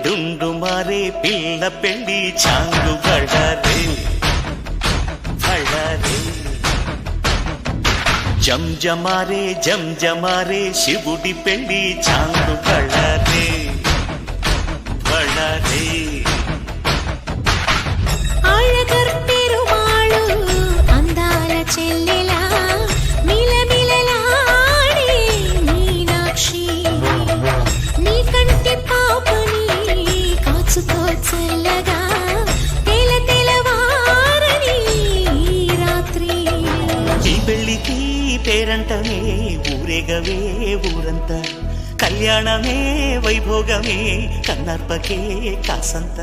డుండు మారే పిల్ల పెళ్లి చాంగు బళ్ళారే బళ్ళారే జంజమారే శివుడి పెళ్లి చాంగు బళ్ళారే బళ్ళారే అందాల చెల్లెలా మిలమిలలాడే మీనాక్షి నీ కంటి పాపని కాచుకో చల్లగా తెలవారని రాత్రి ఈ పెళ్లికి పేరంటమే ఊరేగవే ఊరంతా కళ్యాణమే వైభోగమే కన్నర్పకే కాసంత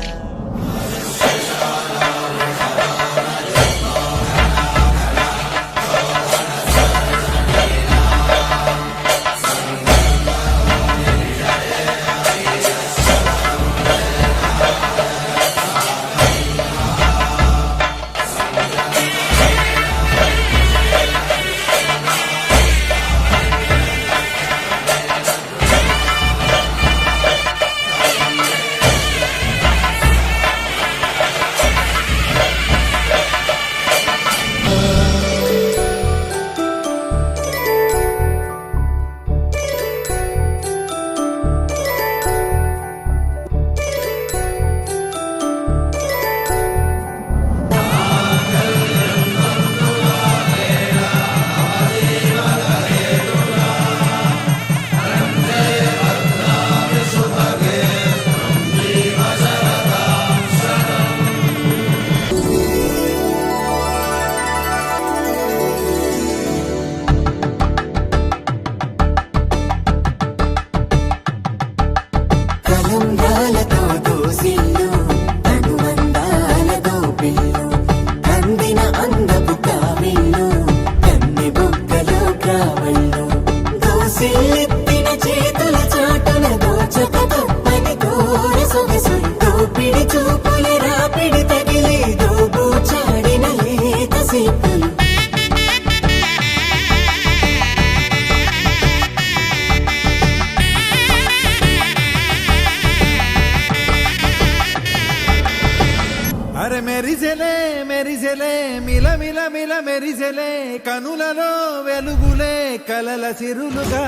అరే మెరిసెలే మెరిసెలే మిల మిల మిల మెరిసెలే కనులలో వెలుగులే కలల సిరులుగా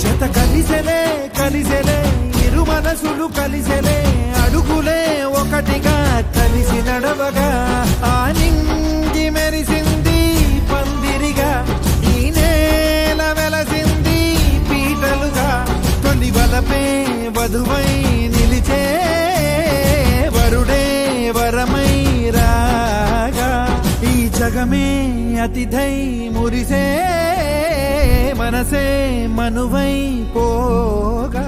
చేత కలిసెలే కలిసెలే ఇరు మనసులు కలిసెలే అడుగులే ఒకటిగా కలిసి నడవగా ఆ నింగి మెరిసింది పందిరిగా ఈ నేల వెలసింది పీటలుగా తొలి వలపే వధువై నిలిచే వరుడే వరమై రాగా ఈ జగమే అతిథై మురిసే మనసే మనువై పోగా